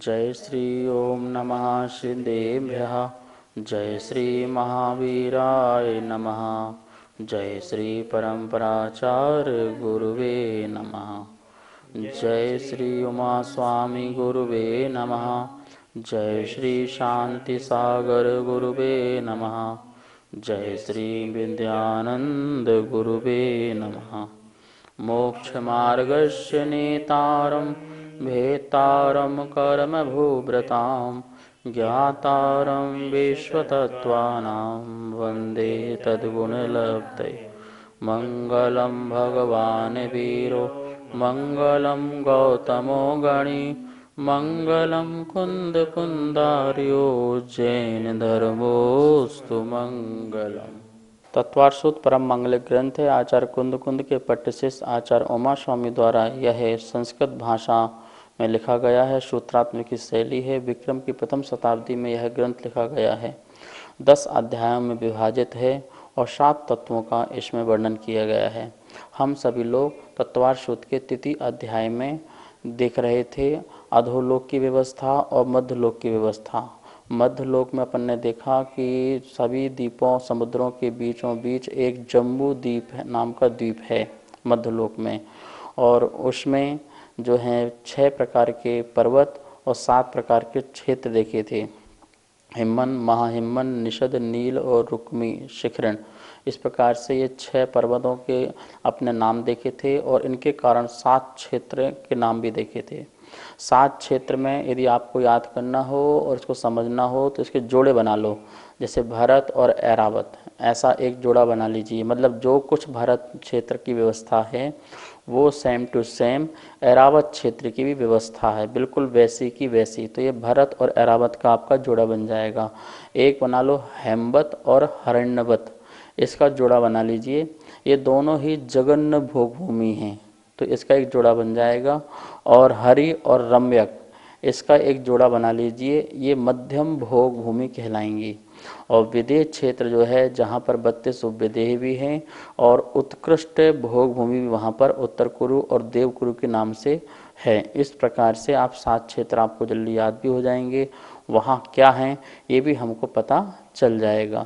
जय श्री ओम नमः सिद्धेभ्यः। जय श्री महावीराय नमः। जय श्री परम्पराचार्य गुरुवे नमः। जय श्री उमा स्वामी गुरुवे नमः। जय श्री शांति सागर गुरुवे नमः। जय श्री विद्यानंद गुरुवे नमः। मोक्षमार्गस्य नेतारं भेतारं कर्मभूभृतां ज्ञातारं विश्वतत्त्वानां वन्दे तद्गुणलब्धये। मङ्गलं भगवान् वीरो मङ्गलं गौतमो गणी मङ्गलं कुन्दकुन्दार्यो जैन धर्मोऽस्तु मङ्गलम्। तत्वार्षोत परम मंगलिक ग्रंथ है आचार्य कुंद कुंद के पट्टशिष्य आचार्य उमा स्वामी द्वारा यह संस्कृत भाषा में लिखा गया है। सूत्रात्मक की शैली है। विक्रम की प्रथम शताब्दी में यह ग्रंथ लिखा गया है। 10 अध्यायों में विभाजित है और 7 तत्वों का इसमें वर्णन किया गया है। हम सभी लोग तत्वार्षोत के तृतीय अध्याय में देख रहे थे अधोलोक की व्यवस्था और मध्यलोक की व्यवस्था। मध्यलोक में अपन ने देखा कि सभी द्वीपों समुद्रों के बीचों बीच एक जम्बू द्वीप नाम का द्वीप है मध्यलोक में, और उसमें जो है 6 प्रकार के पर्वत और 7 प्रकार के क्षेत्र देखे थे। हिमन, महाहिमन, निषद, नील और रुक्मी शिखरण। इस प्रकार से ये 6 पर्वतों के अपने नाम देखे थे और इनके कारण 7 क्षेत्र के नाम भी देखे थे। 7 क्षेत्र में यदि आपको याद करना हो और इसको समझना हो तो इसके जोड़े बना लो। जैसे भरत और ऐरावत, ऐसा एक जोड़ा बना लीजिए। मतलब जो कुछ भरत क्षेत्र की व्यवस्था है वो सेम टू सेम ऐरावत क्षेत्र की भी व्यवस्था है, बिल्कुल वैसी की वैसी। तो ये भरत और ऐरावत का आपका जोड़ा बन जाएगा। एक बना लो हेमवत और हरण्यवत, इसका जोड़ा बना लीजिए। ये दोनों ही जगन्न भोग भूमि हैं, तो इसका एक जोड़ा बन जाएगा। और हरि और रम्यक, इसका एक जोड़ा बना लीजिए। ये मध्यम भोग भूमि कहलाएंगी। और विदेह क्षेत्र जो है जहाँ पर 32 उपविदेह भी हैं और उत्कृष्ट भोग भूमि भी वहाँ पर उत्तर कुरु और देव कुरु के नाम से है। इस प्रकार से आप 7 क्षेत्र आपको जल्दी याद भी हो जाएंगे, वहाँ क्या हैं ये भी हमको पता चल जाएगा।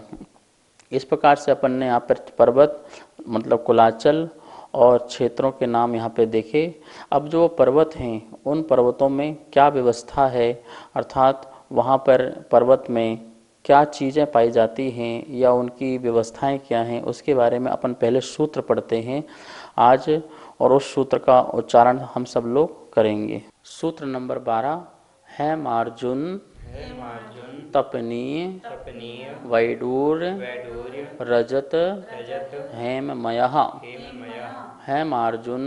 इस प्रकार से अपन ने यहाँ पर पर्वत मतलब कुलाचल और क्षेत्रों के नाम यहाँ पे देखे। अब जो पर्वत हैं उन पर्वतों में क्या व्यवस्था है, अर्थात वहाँ पर पर्वत में क्या चीज़ें पाई जाती हैं या उनकी व्यवस्थाएं क्या हैं, उसके बारे में अपन पहले सूत्र पढ़ते हैं आज, और उस सूत्र का उच्चारण हम सब लोग करेंगे। सूत्र नंबर 12। हेमार्जुन तपनीय वैडूर्य रजत हेममयः। हेमार्जुन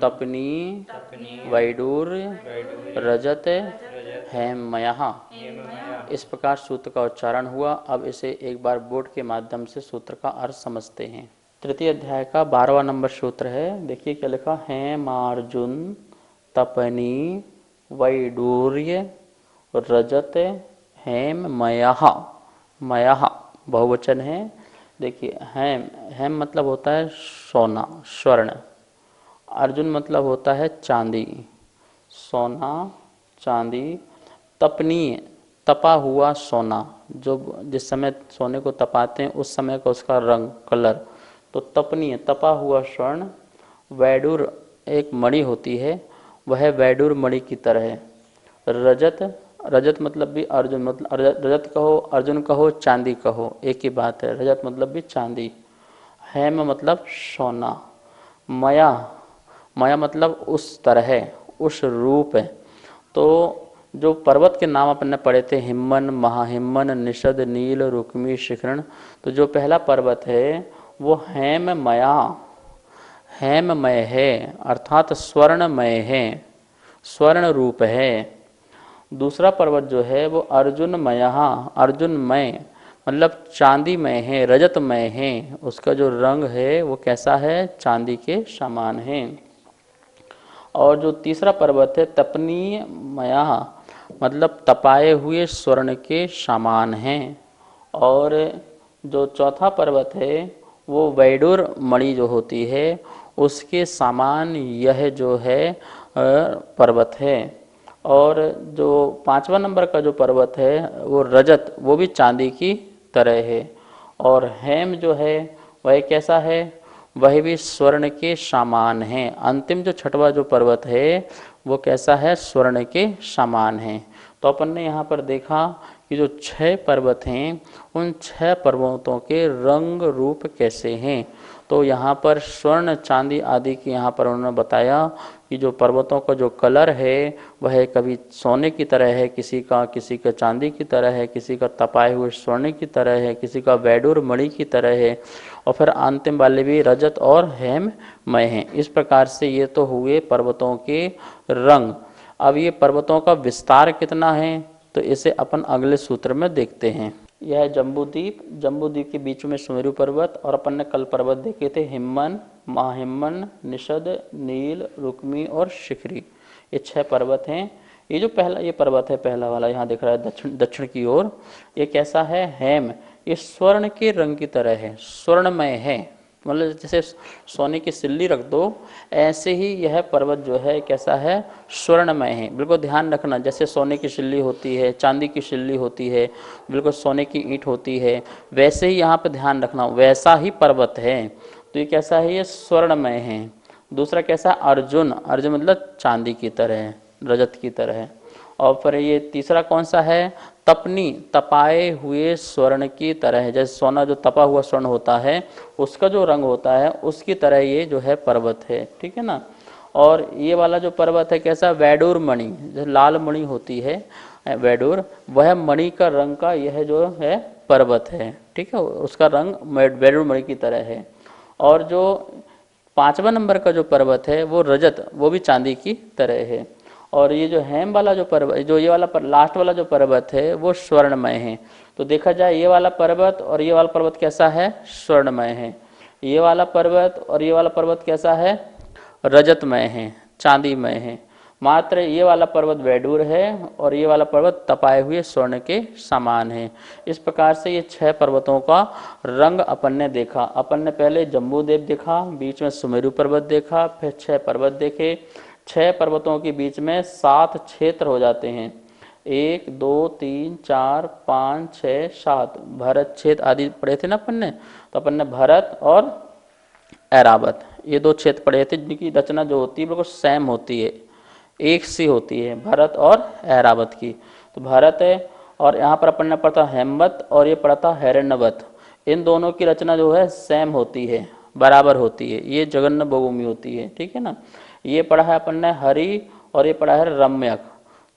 तपनीय वैडूर्य रजत हेममयः। इस प्रकार सूत्र का उच्चारण हुआ। अब इसे एक बार बोर्ड के माध्यम से सूत्र का अर्थ समझते हैं। तृतीय अध्याय का 12वां नंबर सूत्र है। देखिए क्या लिखा, हेमार्जुन तपनीय वैडूर्य रजत हेममयः। मयः बहुवचन है। देखिए हेम मतलब होता है सोना, स्वर्ण। अर्जुन मतलब होता है चांदी, सोना, चांदी। तपनीय, तपा हुआ सोना, जो जिस समय सोने को तपाते हैं उस समय का उसका रंग, कलर, तो तपनीय तपा हुआ स्वर्ण। वैडूर एक मणि होती है, वह वैडूर मणि की तरह है। रजत, रजत मतलब भी अर्जुन, मतलब रजत कहो, अर्जुन कहो, चांदी कहो, एक ही बात है। रजत मतलब भी चांदी। हेम मतलब सोना। मया, मया मतलब उस तरह, उस रूप है। तो जो पर्वत के नाम अपन ने पढ़े थे, हिमन, महाहिमन, निषद, नील, रुक्मी, शिखरण, तो जो पहला पर्वत है वो हेममया, हेममय है, अर्थात स्वर्णमय है, स्वर्ण रूप है। दूसरा पर्वत जो है वो अर्जुनमय, अर्जुनमय मतलब चांदीमय है, रजतमय है। उसका जो रंग है वो कैसा है, चांदी के समान है। और जो तीसरा पर्वत है तपनीयमय, मतलब तपाए हुए स्वर्ण के समान है। और जो चौथा पर्वत है वो वैडूर मणि जो होती है उसके समान यह जो है पर्वत है। और जो 5वां नंबर का जो पर्वत है वो रजत, वो भी चांदी की तरह है। और हेम जो है वह कैसा है, वह भी स्वर्ण के समान है। अंतिम जो 6वां जो पर्वत है वो कैसा है, स्वर्ण के समान है। तो अपन ने यहाँ पर देखा कि जो 6 पर्वत हैं उन 6 पर्वतों के रंग रूप कैसे हैं। तो यहाँ पर स्वर्ण चांदी आदि की यहाँ पर उन्होंने बताया कि जो पर्वतों का जो कलर है वह कभी सोने की तरह है, किसी का चांदी की तरह है, किसी का तपाए हुए स्वर्ण की तरह है, किसी का वैडूर मणि की तरह है, और फिर अंतिम वाले भी रजत और हेममय हैं। इस प्रकार से ये तो हुए पर्वतों के रंग। अब ये पर्वतों का विस्तार कितना है तो इसे अपन अगले सूत्र में देखते हैं। यह है जम्बूद्वीप, जम्बूद्वीप के बीच में सुमेरु पर्वत, और अपन ने कल पर्वत देखे थे हिमवन, महाहिमवन, निषद, नील, रुक्मी और शिखरी। ये 6 पर्वत हैं। ये जो पहला ये पर्वत है, पहला वाला यहाँ दिख रहा है दक्षिण की ओर, ये कैसा है, हेम। ये स्वर्ण के रंग की तरह है, स्वर्णमय है, मतलब जैसे सोने की सिल्ली रख दो ऐसे ही यह पर्वत जो है कैसा है, स्वर्णमय है। बिल्कुल ध्यान रखना, जैसे सोने की सिल्ली होती है, चांदी की सिल्ली होती है, बिल्कुल सोने की ईंट होती है, वैसे ही यहाँ पे ध्यान रखना वैसा ही पर्वत है। तो ये कैसा है, ये स्वर्णमय है। दूसरा कैसा, अर्जुन, अर्जुन मतलब चांदी की तरह, रजत की तरह। और फिर ये तीसरा कौन सा है, तपनी, तपाए हुए स्वर्ण की तरह है। जैसे सोना जो तपा हुआ स्वर्ण होता है उसका जो रंग होता है उसकी तरह ये जो है पर्वत है, ठीक है ना। और ये वाला जो पर्वत है कैसा, वैडूर मणि, जैसे लाल मणि होती है वैडूर, वह मणि का रंग का यह जो है पर्वत है, ठीक है, उसका रंग वैडूर मणि की तरह है। और जो 5वां नंबर का जो पर्वत है वो रजत, वो भी चांदी की तरह है। और ये जो हेम वाला जो पर्वत, जो ये वाला लास्ट वाला जो पर्वत है वो स्वर्णमय है। तो देखा जाए ये वाला पर्वत और ये वाला पर्वत कैसा है, स्वर्णमय है। ये वाला पर्वत और ये वाला पर्वत कैसा है, रजतमय है, चांदीमय है। मात्र ये वाला पर्वत वैडूर है और ये वाला पर्वत तपाए हुए स्वर्ण के समान है। इस प्रकार से ये 6 पर्वतों का रंग अपन ने देखा। अपन ने पहले जम्बूद्वीप देखा, बीच में सुमेरु पर्वत देखा, फिर 6 पर्वत देखे। 6 पर्वतों के बीच में 7 क्षेत्र हो जाते हैं, 1 2 3 4 5 6 7 भरत क्षेत्र आदि पढ़े थे ना अपन ने। तो अपन ने भरत और ऐरावत ये 2 क्षेत्र पढ़े थे, जिनकी रचना जो होती है बिल्कुल सेम होती है, एक सी होती है, भरत और ऐरावत की। तो भरत है, और यहाँ पर अपन ने पढ़ा था हेमवत और ये पढ़ा था हिरण्यवत। इन दोनों की रचना जो है सेम होती है, बराबर होती है, ये जगन्न बहुभूमि होती है, ठीक है ना। ये पढ़ा है अपन ने हरि और ये पढ़ा है रम्यक।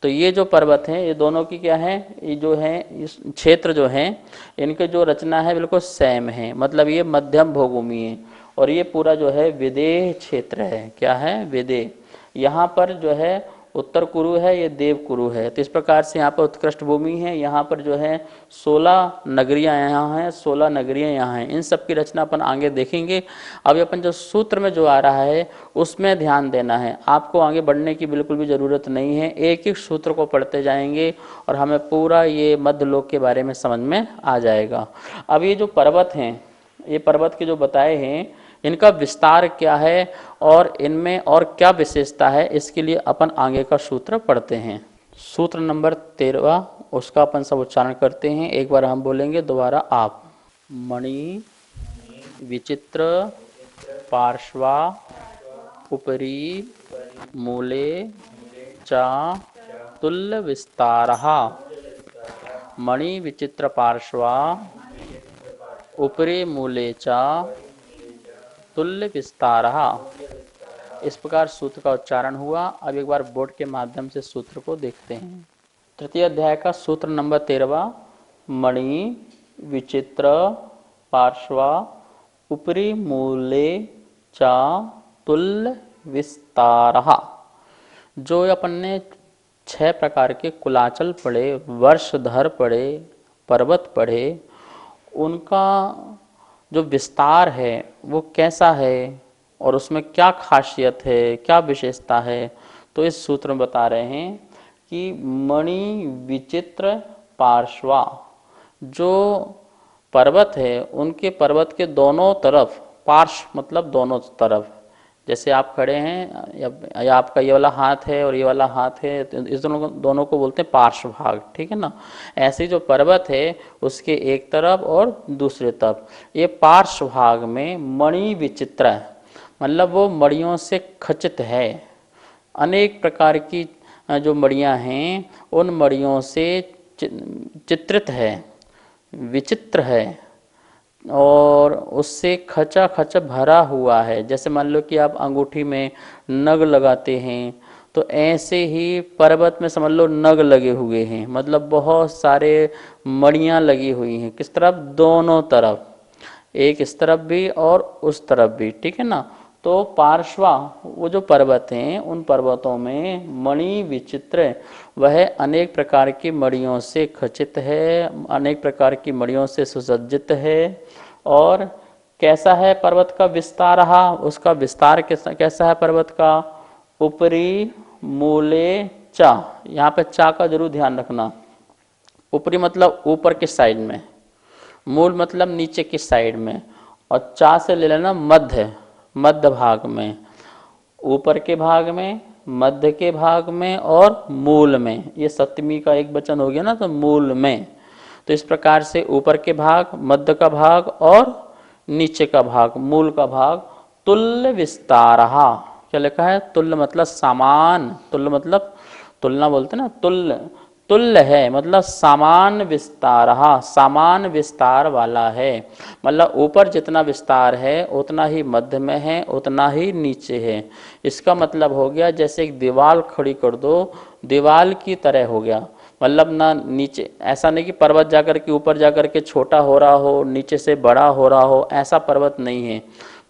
तो ये जो पर्वत हैं ये दोनों की क्या है, ये जो है इस क्षेत्र जो हैं इनके जो रचना है बिल्कुल सेम है, मतलब ये मध्यम भूभूमि है। और ये पूरा जो है विदेह क्षेत्र है, क्या है, विदेह। यहाँ पर जो है उत्तर कुरु है, ये देव कुरु है। तो इस प्रकार से यहाँ पर उत्कृष्ट भूमि है। यहाँ पर जो है 16 नगरियाँ यहाँ हैं, 16 नगरियाँ यहाँ हैं। इन सब की रचना अपन आगे देखेंगे। अभी अपन जो सूत्र में जो आ रहा है उसमें ध्यान देना है, आपको आगे बढ़ने की बिल्कुल भी ज़रूरत नहीं है। एक एक सूत्र को पढ़ते जाएंगे और हमें पूरा ये मध्यलोक के बारे में समझ में आ जाएगा। अब ये जो पर्वत हैं, ये पर्वत के जो बताए हैं इनका विस्तार क्या है और इनमें और क्या विशेषता है, इसके लिए अपन आगे का सूत्र पढ़ते हैं। सूत्र नंबर 13 उसका अपन सब उच्चारण करते हैं। एक बार हम बोलेंगे, दोबारा आप। मणि विचित्र पार्श्वा उपरी मूले च तुल्य विस्तारः। मणि विचित्र पार्श्वा उपरी मूले च तुल्य विस्तारः। इस प्रकार सूत्र का उच्चारण हुआ। अब एक बार बोर्ड के माध्यम से सूत्र को देखते हैं। तृतीय अध्याय का सूत्र नंबर 13, मणि विचित्र पार्श्वा उपरी मूले च तुल्य विस्तारः। जो अपन ने 6 प्रकार के कुलाचल पढ़े, वर्षधर पढ़े, पर्वत पढ़े, उनका जो विस्तार है वो कैसा है और उसमें क्या खासियत है, क्या विशेषता है, तो इस सूत्र में बता रहे हैं कि मणि विचित्र पार्श्वा, जो पर्वत है उनके पर्वत के दोनों तरफ, पार्श्व मतलब दोनों तरफ, जैसे आप खड़े हैं या आपका ये वाला हाथ है और ये वाला हाथ है, तो इस दोनों को बोलते हैं पार्श्व भाग, ठीक है ना। ऐसे जो पर्वत है उसके एक तरफ और दूसरे तरफ ये पार्श्व भाग में मणि विचित्र है, मतलब वो मणियों से खचित है। अनेक प्रकार की जो मणियाँ हैं उन मणियों से चित्रित है, विचित्र है और उससे खचा खच भरा हुआ है। जैसे मान लो कि आप अंगूठी में नग लगाते हैं, तो ऐसे ही पर्वत में समझ लो नग लगे हुए हैं, मतलब बहुत सारे मणियाँ लगी हुई हैं। किस तरफ? दोनों तरफ, एक इस तरफ भी और उस तरफ भी, ठीक है ना। तो पार्श्वा वो जो पर्वत हैं उन पर्वतों में मणि विचित्र, वह अनेक प्रकार की मणियों से खचित है, अनेक प्रकार की मणियों से सुसज्जित है। और कैसा है पर्वत का विस्तार रहा, उसका विस्तार कैसा है पर्वत का? ऊपरी मूले चा, यहाँ पे चा का जरूर ध्यान रखना। ऊपरी मतलब ऊपर के साइड में, मूल मतलब नीचे की साइड में, और चा से ले लेना मध्य, मध्य भाग में, ऊपर के भाग में, मध्य के भाग में और मूल में। ये सप्तमी का एक वचन हो गया ना, तो मूल में। तो इस प्रकार से ऊपर के भाग, मध्य का भाग और नीचे का भाग, मूल का भाग, तुल्य विस्तारहा। क्या लिखा है? तुल्य मतलब समान, तुल्य मतलब तुलना बोलते ना, तुल्य, तुल्य है मतलब समान विस्तार, समान विस्तार वाला है। मतलब ऊपर जितना विस्तार है उतना ही मध्य में है, उतना ही नीचे है। इसका मतलब हो गया जैसे एक दीवार खड़ी कर दो, दीवार की तरह हो गया। मतलब ना नीचे, ऐसा नहीं कि पर्वत जाकर के ऊपर जाकर के छोटा हो रहा हो, नीचे से बड़ा हो रहा हो, ऐसा पर्वत नहीं है।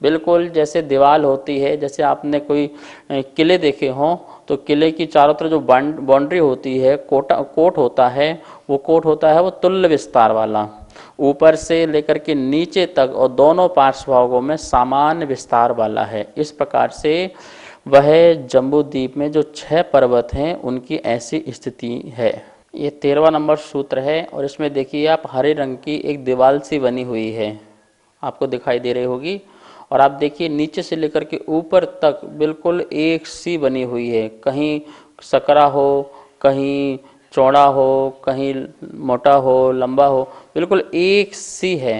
बिल्कुल जैसे दीवार होती है, जैसे आपने कोई किले देखे हों, तो किले की चारों तरफ जो बाउंड्री होती है, कोट होता है, वो कोट होता है वो तुल्य विस्तार वाला, ऊपर से लेकर के नीचे तक और दोनों पार्श्व भागों में समान विस्तार वाला है। इस प्रकार से वह जम्बू द्वीप में जो 6 पर्वत हैं उनकी ऐसी स्थिति है। ये 13वां नंबर सूत्र है और इसमें देखिए आप हरे रंग की एक दीवार सी बनी हुई है, आपको दिखाई दे रही होगी। और आप देखिए नीचे से लेकर के ऊपर तक बिल्कुल एक सी बनी हुई है, कहीं सकरा हो, कहीं चौड़ा हो, कहीं मोटा हो, लंबा हो, बिल्कुल एक सी है,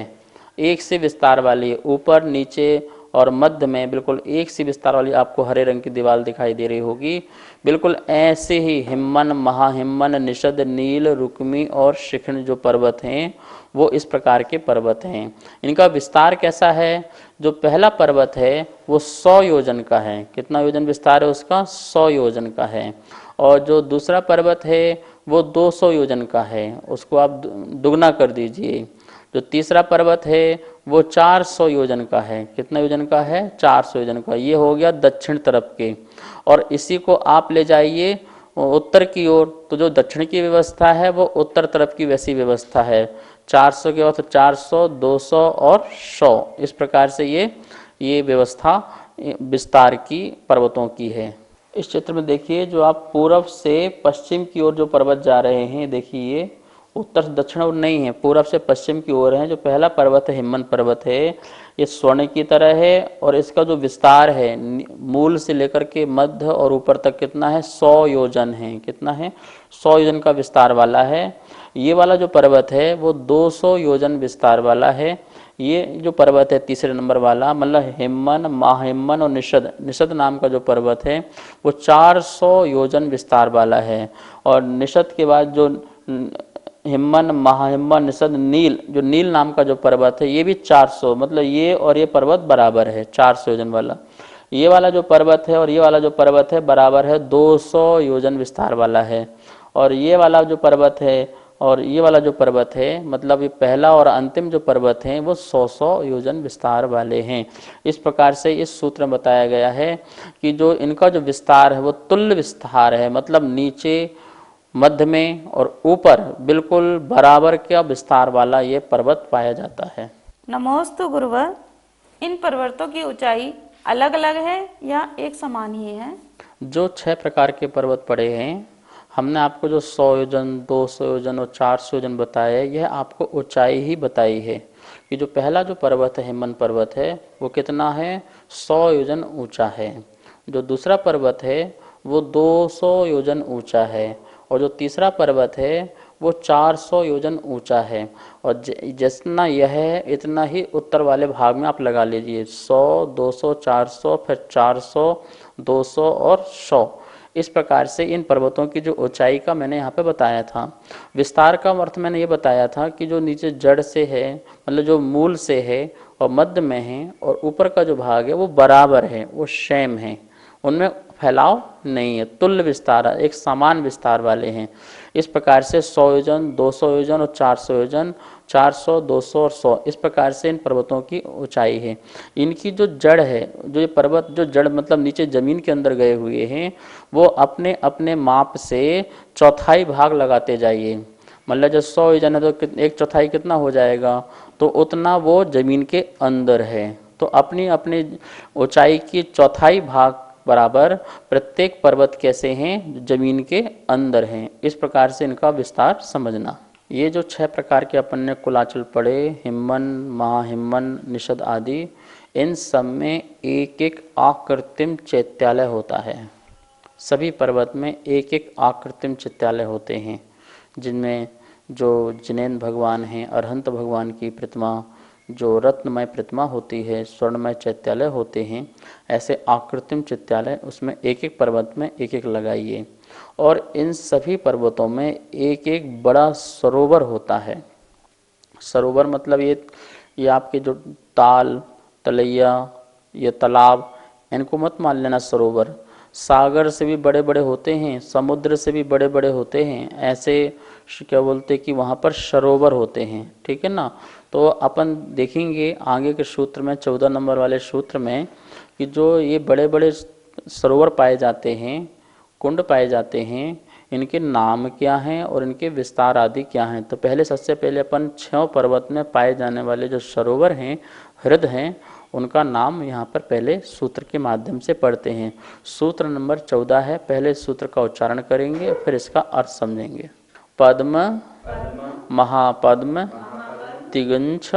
एक सी विस्तार वाली, ऊपर नीचे और मध्य में बिल्कुल एक सी विस्तार वाली आपको हरे रंग की दीवार दिखाई दे रही होगी। बिल्कुल ऐसे ही हिम्मन, महाहिम्मन, निषद, नील, रुक्मी और शिखंड जो पर्वत हैं वो इस प्रकार के पर्वत हैं। इनका विस्तार कैसा है? जो पहला पर्वत है वो 100 योजन का है। कितना योजन विस्तार है उसका? 100 योजन का है। और जो दूसरा पर्वत है वो 200 योजन का है, उसको आप दुगना कर दीजिए। जो तीसरा पर्वत है वो 400 योजन का है। कितना योजन का है? 400 योजन का। ये हो गया दक्षिण तरफ के। और इसी को आप ले जाइए उत्तर की ओर, तो जो दक्षिण की व्यवस्था है वो उत्तर तरफ की वैसी व्यवस्था है। 400 के बाद 400, 200 और 100, इस प्रकार से ये व्यवस्था विस्तार की पर्वतों की है। इस चित्र में देखिए जो आप पूर्व से पश्चिम की ओर जो पर्वत जा रहे हैं, देखिए उत्तर से दक्षिण ओर नहीं है, पूर्व से पश्चिम की ओर है। जो पहला पर्वत है हिम्मन पर्वत है, ये स्वर्ण की तरह है और इसका जो विस्तार है मूल से लेकर के मध्य और ऊपर तक कितना है? 100 योजन है। कितना है? 100 योजन का विस्तार वाला है। ये वाला जो पर्वत है वो 200 योजन विस्तार वाला है। ये जो पर्वत है तीसरे नंबर वाला, मतलब हिम्मन, महाहिम्मन और निषद, निषद नाम का जो पर्वत है वो 400 योजन विस्तार वाला है। और निषद के बाद जो हिम्मन, महाहिम्मन, निषद, नील, जो नील नाम का जो पर्वत है ये भी 400, मतलब ये और ये पर्वत बराबर है 400 योजन वाला। ये वाला जो पर्वत है और ये वाला जो पर्वत है बराबर है 200 योजन विस्तार वाला है। और ये वाला जो पर्वत है और ये वाला जो पर्वत है, मतलब ये पहला और अंतिम जो पर्वत हैं वो 100 योजन विस्तार वाले हैं। इस प्रकार से इस सूत्र में बताया गया है कि जो इनका जो विस्तार है वो तुल्य विस्तार है, मतलब नीचे, मध्य में और ऊपर बिल्कुल बराबर का विस्तार वाला ये पर्वत पाया जाता है। नमोस्तु गुरुवर, इन पर्वतों की ऊंचाई अलग अलग है या एक समान ही है? जो 6 प्रकार के पर्वत पड़े हैं, हमने आपको जो 100 योजन, 200 योजन और 400 योजन बताया, यह आपको ऊंचाई ही बताई है। कि जो पहला जो पर्वत है हिमवन पर्वत है वो कितना है 100 योजन ऊंचा है, जो दूसरा पर्वत है वो 200 योजन ऊंचा है, और जो तीसरा पर्वत है वो 400 योजन ऊंचा है। और जितना यह है इतना ही उत्तर वाले भाग में आप लगा लीजिए, 100 200 400 फिर 400 200 और 100। इस प्रकार से इन पर्वतों की जो ऊंचाई का मैंने यहाँ पे बताया था। विस्तार का अर्थ मैंने ये बताया था कि जो नीचे जड़ से है, मतलब जो मूल से है और मध्य में है, और ऊपर का जो भाग है वो बराबर है, वो सेम है, उनमें फैलाव नहीं है, तुल्य विस्तार, एक समान विस्तार वाले हैं। इस प्रकार से 100 योजन 200 योजन और 400 योजन, 400 200 और 100, इस प्रकार से इन पर्वतों की ऊंचाई है। इनकी जो जड़ है, जो ये पर्वत जो जड़ मतलब नीचे जमीन के अंदर गए हुए हैं, वो अपने अपने माप से चौथाई भाग लगाते जाइए। मतलब जब 100 योजन है तो एक चौथाई कितना हो जाएगा, तो उतना वो जमीन के अंदर है। तो अपनी अपनी ऊंचाई की चौथाई भाग बराबर प्रत्येक पर्वत कैसे हैं, जमीन के अंदर हैं। इस प्रकार से इनका विस्तार समझना। ये जो 6 प्रकार के अपन ने कुलाचल पढ़े, हिमवन, महाहिमवन, निषद आदि, इन सब में एक एक आकृतिम चैत्यालय होता है। सभी पर्वत में एक एक आकृतिम चैत्यालय होते हैं, जिनमें जो जिनेंद्र भगवान हैं, अरहंत भगवान की प्रतिमा, जो रत्नमय प्रतिमा होती है, स्वर्णमय चैत्यालय होते हैं, ऐसे आकृतिम चैत्यालय उसमें एक एक पर्वत में एक एक लगाइए। और इन सभी पर्वतों में एक एक बड़ा सरोवर होता है। सरोवर मतलब ये आपके जो ताल, तलैया, ये तालाब, इनको मत मान लेना सरोवर। सागर से भी बड़े बड़े होते हैं, समुद्र से भी बड़े बड़े होते हैं, ऐसे क्या बोलते कि वहाँ पर सरोवर होते हैं, ठीक है ना। तो अपन देखेंगे आगे के सूत्र में, 14 नंबर वाले सूत्र में, कि जो ये बड़े बड़े सरोवर पाए जाते हैं, कुंड पाए जाते हैं, इनके नाम क्या हैं और इनके विस्तार आदि क्या हैं। तो पहले सबसे पहले अपन 6 पर्वत में पाए जाने वाले जो सरोवर हैं, हृदय हैं, उनका नाम यहाँ पर पहले सूत्र के माध्यम से पढ़ते हैं। सूत्र नंबर 14 है, पहले सूत्र का उच्चारण करेंगे फिर इसका अर्थ समझेंगे। पद्म, महापद्म, तिगंछ,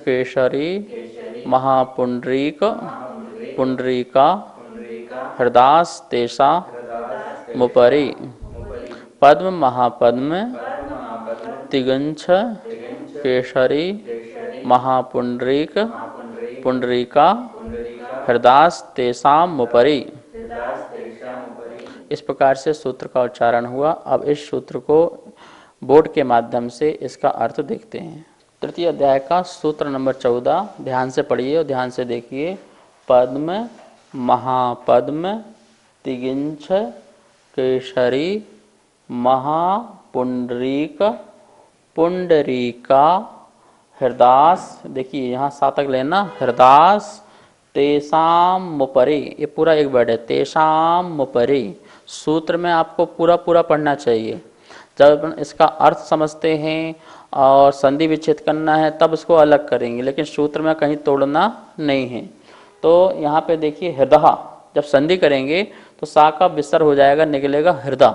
केशरी, महापुंडरीक, पुंडरीका, हृदास तेषा मुपरि। पद्म, महापद्म, तिगंछ, केशरी, महापुंडरीक, पुंडरीका, हृदास तेषाम मुपरि। इस प्रकार से सूत्र का उच्चारण हुआ। अब इस सूत्र को बोर्ड के माध्यम से इसका अर्थ देखते हैं। तृतीय अध्याय का सूत्र नंबर 14 ध्यान से पढ़िए और ध्यान से देखिए। पद्म, महापद्म, तिगिंछ, केशरी, महापुंडरीक, पुंडरीका, हृदास, देखिए यहाँ सातक लेना, हृदास तेषाम मुपरि, ये पूरा एक वर्ड है, तेषाम मुपरि। सूत्र में आपको पूरा पूरा पढ़ना चाहिए। जब इसका अर्थ समझते हैं और संधि विच्छेद करना है तब इसको अलग करेंगे, लेकिन सूत्र में कहीं तोड़ना नहीं है। तो यहाँ पे देखिए हृदय, जब संधि करेंगे तो सा का विसर्ग हो जाएगा, निकलेगा हृदय।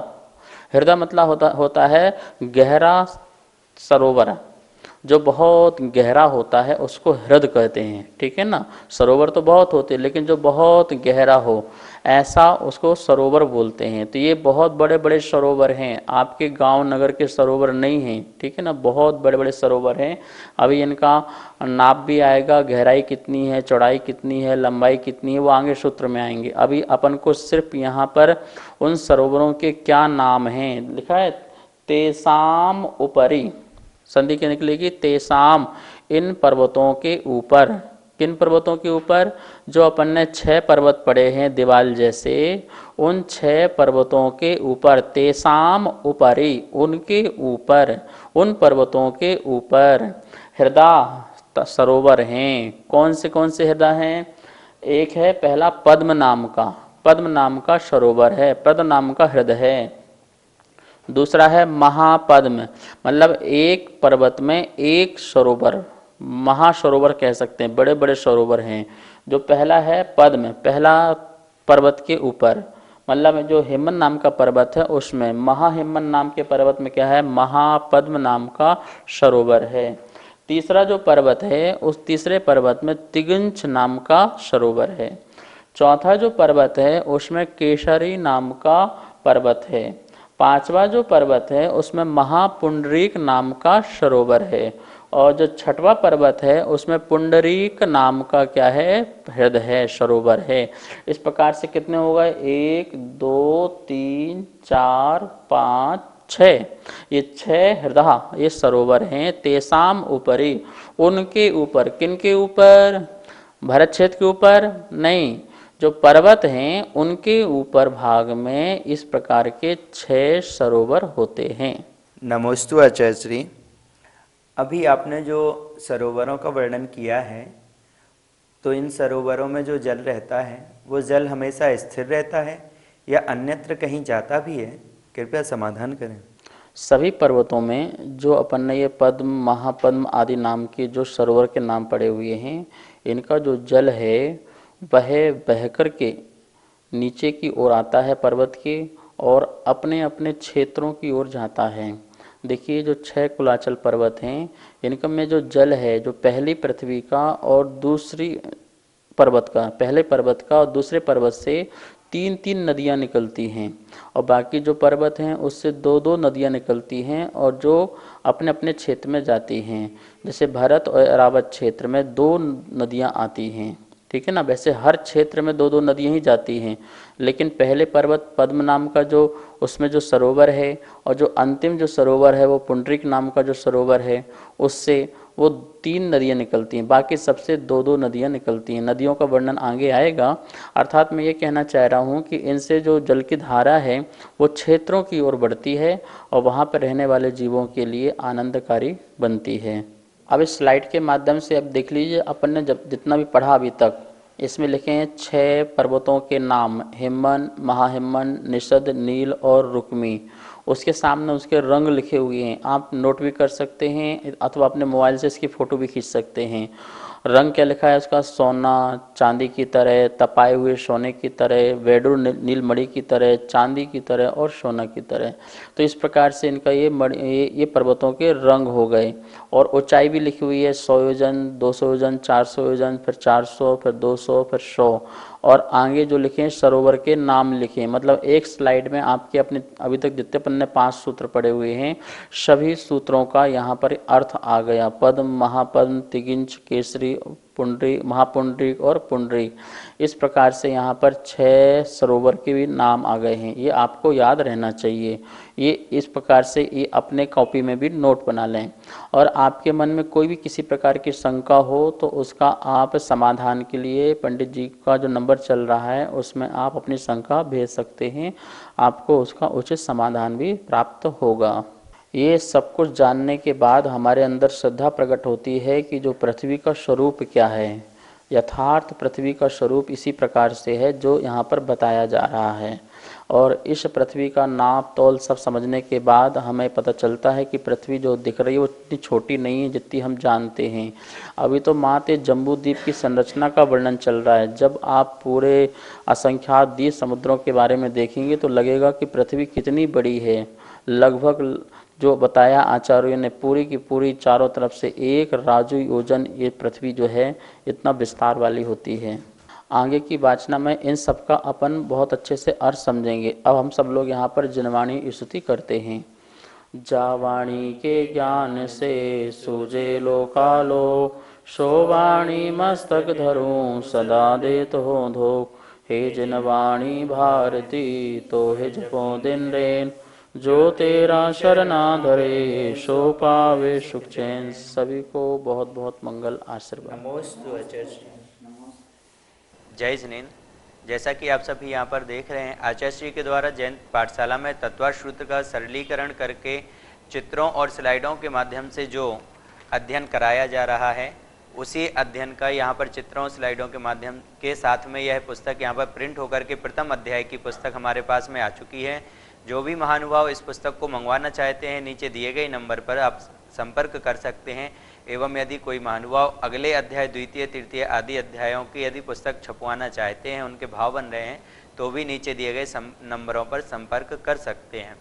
हृदय मतलब होता है गहरा सरोवर, जो बहुत गहरा होता है उसको हृदय कहते हैं, ठीक है ना। सरोवर तो बहुत होते हैं लेकिन जो बहुत गहरा हो ऐसा उसको सरोवर बोलते हैं। तो ये बहुत बड़े बड़े सरोवर हैं, आपके गांव नगर के सरोवर नहीं हैं, ठीक है ना, बहुत बड़े बड़े सरोवर हैं। अभी इनका नाप भी आएगा, गहराई कितनी है, चौड़ाई कितनी है, लंबाई कितनी है, वो आगे सूत्र में आएंगे। अभी अपन को सिर्फ यहाँ पर उन सरोवरों के क्या नाम हैं लिखा है, तेषाम उपरि, संधि के निकलेगी तेषाम, इन पर्वतों के ऊपर। किन पर्वतों के ऊपर? जो अपन ने 6 पर्वत पढ़े हैं दीवाल जैसे, उन 6 पर्वतों के ऊपर, तेषाम उपरि, उनके ऊपर, उन पर्वतों के ऊपर हृदय सरोवर हैं। कौन से हृदय हैं? एक है पहला पद्म नाम का, पद्म नाम का सरोवर है, पद्म नाम का हृदय है। दूसरा है महापद्म, मतलब एक पर्वत में एक सरोवर, महासरोवर कह सकते हैं, बड़े बड़े सरोवर हैं। जो पहला है पद्म, पहला पर्वत के ऊपर, मतलब जो हिमवन नाम का पर्वत है उसमें, महाहिमवन नाम के पर्वत में क्या है, महापद्म नाम का सरोवर है। तीसरा जो पर्वत है उस तीसरे पर्वत में तिगिंछ नाम का सरोवर है। चौथा जो पर्वत है उसमें केशरी नाम का पर्वत है। पांचवा जो पर्वत है उसमें महापुंडरीक नाम का सरोवर है। और जो छठवां पर्वत है उसमें पुंडरीक नाम का क्या है, हृदय है, सरोवर है। इस प्रकार से कितने हो गए, 1 2 3 4 5 6, ये 6 हृदय ये सरोवर हैं। तेसाम ऊपरी, उनके ऊपर, किनके ऊपर, भरत क्षेत्र के ऊपर नहीं, जो पर्वत हैं उनके ऊपर भाग में इस प्रकार के 6 सरोवर होते हैं। नमोस्तु आचार्य श्री। अभी आपने जो सरोवरों का वर्णन किया है, तो इन सरोवरों में जो जल रहता है वो जल हमेशा स्थिर रहता है या अन्यत्र कहीं जाता भी है? कृपया समाधान करें। सभी पर्वतों में जो अपन ने ये पद्म, महापद्म आदि नाम के जो सरोवर के नाम पड़े हुए हैं, इनका जो जल है वह बह कर के नीचे की ओर आता है पर्वत के और अपने अपने क्षेत्रों की ओर जाता है। देखिए जो 6 कुलाचल पर्वत हैं, इनका में जो जल है, जो पहली पृथ्वी का और दूसरी पर्वत का, पहले पर्वत का और दूसरे पर्वत से 3-3 नदियां निकलती हैं, और बाकी जो पर्वत हैं उससे 2-2 नदियां निकलती हैं और जो अपने अपने क्षेत्र में जाती हैं। जैसे भरत और अरावत क्षेत्र में 2 नदियां आती हैं, ठीक है ना। वैसे हर क्षेत्र में 2-2 नदियां ही जाती हैं, लेकिन पहले पर्वत पद्म नाम का जो उसमें जो सरोवर है और जो अंतिम जो सरोवर है वो पुंडरीक नाम का जो सरोवर है, उससे वो 3 नदियां निकलती हैं, बाकी सबसे 2-2 नदियां निकलती हैं। नदियों का वर्णन आगे आएगा। अर्थात मैं ये कहना चाह रहा हूँ कि इनसे जो जल की धारा है वो क्षेत्रों की ओर बढ़ती है और वहाँ पर रहने वाले जीवों के लिए आनंदकारी बनती है। अब इस स्लाइड के माध्यम से अब देख लीजिए, अपन ने जब जितना भी पढ़ा अभी तक, इसमें लिखे हैं 6 पर्वतों के नाम, हिमन, महाहिमन, निषद, नील और रुक्मी। उसके सामने उसके रंग लिखे हुए हैं, आप नोट भी कर सकते हैं अथवा अपने मोबाइल से इसकी फ़ोटो भी खींच सकते हैं। रंग क्या लिखा है उसका, सोना चांदी की तरह, तपाए हुए सोने की तरह, वेडुर नीलमणि की तरह, चांदी की तरह और सोना की तरह। तो इस प्रकार से इनका ये पर्वतों के रंग हो गए। और ऊंचाई भी लिखी हुई है, 100 योजन, 200 योजन, 400 योजन, फिर 400, फिर 200, फिर 100। और आगे जो लिखे हैं सरोवर के नाम लिखे हैं, मतलब एक स्लाइड में आपके अपने अभी तक जितने अपन ने 5 सूत्र पढ़े हुए हैं, सभी सूत्रों का यहाँ पर अर्थ आ गया। पद्म, महापद्म, तिगिंच, केसरी, पुंडरी, महापुंडरी और पुंडरी, इस प्रकार से यहाँ पर 6 सरोवर के भी नाम आ गए हैं। ये आपको याद रहना चाहिए। ये इस प्रकार से ये अपने कॉपी में भी नोट बना लें। और आपके मन में कोई भी किसी प्रकार की शंका हो तो उसका आप समाधान के लिए पंडित जी का जो नंबर चल रहा है उसमें आप अपनी शंका भेज सकते हैं, आपको उसका उचित समाधान भी प्राप्त होगा। ये सब कुछ जानने के बाद हमारे अंदर श्रद्धा प्रकट होती है कि जो पृथ्वी का स्वरूप क्या है, यथार्थ पृथ्वी का स्वरूप इसी प्रकार से है जो यहाँ पर बताया जा रहा है। और इस पृथ्वी का नाप तौल सब समझने के बाद हमें पता चलता है कि पृथ्वी जो दिख रही है वो इतनी छोटी नहीं है जितनी हम जानते हैं। अभी तो मात्र जम्बू द्वीप की संरचना का वर्णन चल रहा है। जब आप पूरे असंख्यात द्वीप समुद्रों के बारे में देखेंगे तो लगेगा कि पृथ्वी कितनी बड़ी है। लगभग जो बताया आचार्यों ने, पूरी की पूरी चारों तरफ से 1 राजू योजन ये पृथ्वी जो है इतना विस्तार वाली होती है। आगे की वाचना में इन सब का अपन बहुत अच्छे से अर्थ समझेंगे। अब हम सब लोग यहाँ पर जनवाणी स्तुति करते हैं। जावाणी के ज्ञान से सूझे लोकालो, शोवाणी मस्तक धरूं सदा देत हो धो। हे जनवाणी भारती तो हे जपो दिन रेन, जो तेरा शरणा धरे सो पावे सुख चैन। सभी को बहुत बहुत मंगल आशीर्वाद। नमोस्तु आचार्य श्री। जय जिनेन्द्र। जैसा कि आप सभी यहाँ पर देख रहे हैं, आचार्य श्री के द्वारा जैन पाठशाला में तत्वार्थ सूत्र का सरलीकरण करके चित्रों और स्लाइडों के माध्यम से जो अध्ययन कराया जा रहा है, उसी अध्ययन का यहाँ पर चित्रों स्लाइडों के माध्यम के साथ में यह पुस्तक यहाँ पर प्रिंट होकर के प्रथम अध्याय की पुस्तक हमारे पास में आ चुकी है। जो भी महानुभाव इस पुस्तक को मंगवाना चाहते हैं, नीचे दिए गए नंबर पर आप संपर्क कर सकते हैं। एवं यदि कोई महानुभाव अगले अध्याय, द्वितीय, तृतीय आदि अध्यायों की यदि पुस्तक छपवाना चाहते हैं, उनके भाव बन रहे हैं, तो भी नीचे दिए गए नंबरों पर संपर्क कर सकते हैं।